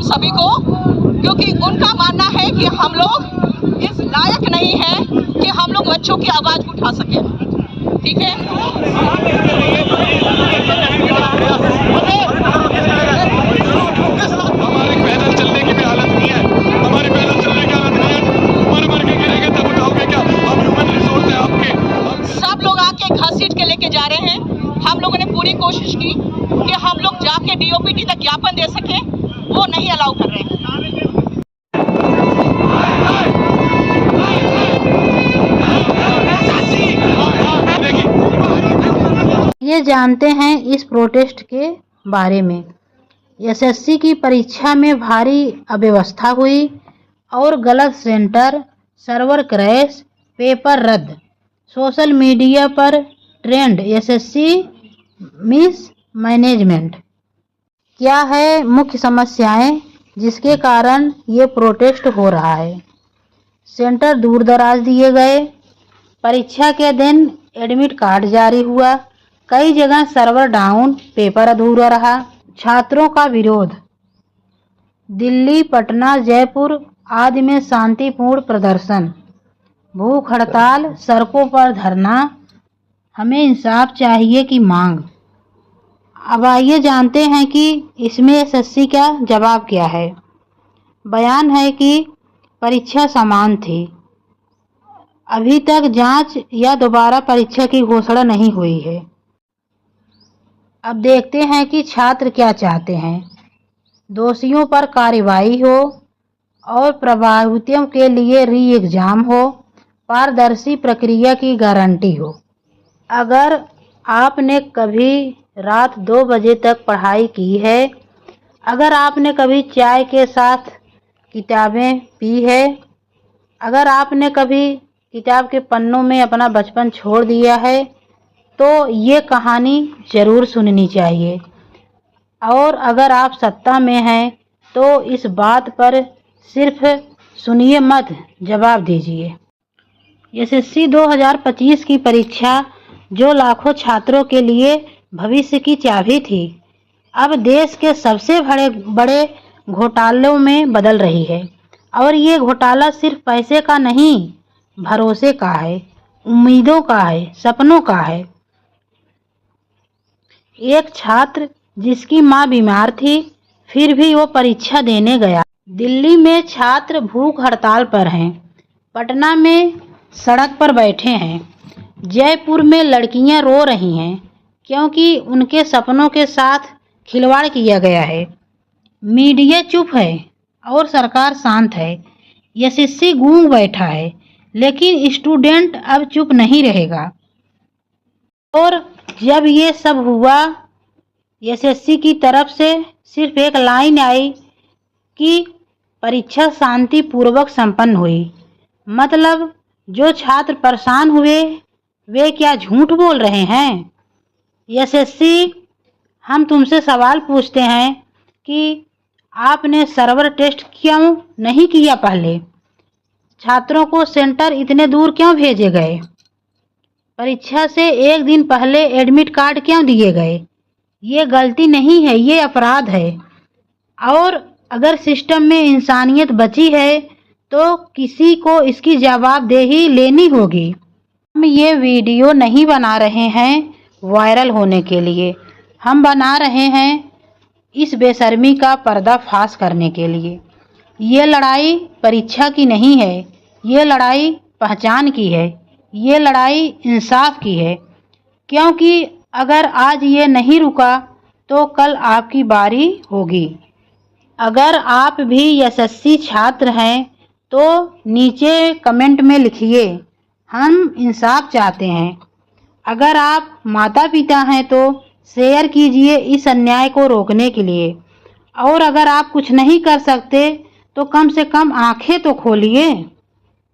सभी को, क्योंकि उनका मानना है कि हम लोग इस लायक नहीं है कि हम लोग बच्चों की आवाज़ उठा सकें। ठीक है, हमारे पैदल चलने की भी हालत नहीं है, हमारी पैदल चलने की हालत नहीं है। मर के गिरेंगे तब उठाओगे क्या? हम ह्यूमन रिसोर्स है आपके। सब लोग आके घसीट के लेके जा रहे हैं। हम लोगों ने पूरी कोशिश की कि हम लोग जाके डीओपीटी तक ज्ञापन दे सके, वो नहीं अलाउ कर रहे हैं। ये जानते हैं इस प्रोटेस्ट के बारे में। एसएससी की परीक्षा में भारी अव्यवस्था हुई और गलत सेंटर, सर्वर क्रैश, पेपर रद्द, सोशल मीडिया पर ट्रेंड एसएससी मिस मैनेजमेंट। क्या है मुख्य समस्याएं जिसके कारण ये प्रोटेस्ट हो रहा है? सेंटर दूर दराज दिए गए, परीक्षा के दिन एडमिट कार्ड जारी हुआ, कई जगह सर्वर डाउन, पेपर अधूरा रहा, छात्रों का विरोध। दिल्ली, पटना, जयपुर आदि में शांतिपूर्ण प्रदर्शन, भूख हड़ताल, सड़कों पर धरना, हमें इंसाफ चाहिए की मांग। अब आइए जानते हैं कि इसमें एसएससी का जवाब क्या है। बयान है कि परीक्षा समान थी, अभी तक जांच या दोबारा परीक्षा की घोषणा नहीं हुई है। अब देखते हैं कि छात्र क्या चाहते हैं। दोषियों पर कार्रवाई हो और प्रभावितों के लिए री एग्जाम हो, पारदर्शी प्रक्रिया की गारंटी हो। अगर आपने कभी रात 2 बजे तक पढ़ाई की है, अगर आपने कभी चाय के साथ किताबें पी है, अगर आपने कभी किताब के पन्नों में अपना बचपन छोड़ दिया है, तो ये कहानी ज़रूर सुननी चाहिए। और अगर आप सत्ता में हैं तो इस बात पर सिर्फ सुनिए मत, जवाब दीजिए। एसएससी 2025 की परीक्षा जो लाखों छात्रों के लिए भविष्य की चाबी थी, अब देश के सबसे बड़े घोटालों में बदल रही है। और ये घोटाला सिर्फ पैसे का नहीं, भरोसे का है, उम्मीदों का है, सपनों का है। एक छात्र जिसकी मां बीमार थी, फिर भी वो परीक्षा देने गया। दिल्ली में छात्र भूख हड़ताल पर हैं, पटना में सड़क पर बैठे हैं, जयपुर में लड़कियां रो रही हैं क्योंकि उनके सपनों के साथ खिलवाड़ किया गया है। मीडिया चुप है और सरकार शांत है। एसएससी गूंग बैठा है, लेकिन स्टूडेंट अब चुप नहीं रहेगा। और जब ये सब हुआ, एसएससी की तरफ से सिर्फ एक लाइन आई कि परीक्षा शांतिपूर्वक संपन्न हुई। मतलब जो छात्र परेशान हुए वे क्या झूठ बोल रहे हैं? एसएससी, हम तुमसे सवाल पूछते हैं कि आपने सर्वर टेस्ट क्यों नहीं किया पहले? छात्रों को सेंटर इतने दूर क्यों भेजे गए? परीक्षा से एक दिन पहले एडमिट कार्ड क्यों दिए गए? ये गलती नहीं है, ये अपराध है। और अगर सिस्टम में इंसानियत बची है तो किसी को इसकी जवाबदेही लेनी होगी। हम ये वीडियो नहीं बना रहे हैं वायरल होने के लिए, हम बना रहे हैं इस बेशर्मी का पर्दाफाश करने के लिए। ये लड़ाई परीक्षा की नहीं है, ये लड़ाई पहचान की है, ये लड़ाई इंसाफ की है। क्योंकि अगर आज ये नहीं रुका तो कल आपकी बारी होगी। अगर आप भी एसएससी छात्र हैं तो नीचे कमेंट में लिखिए, हम इंसाफ चाहते हैं। अगर आप माता पिता हैं तो शेयर कीजिए इस अन्याय को रोकने के लिए। और अगर आप कुछ नहीं कर सकते तो कम से कम आंखें तो खोलिए।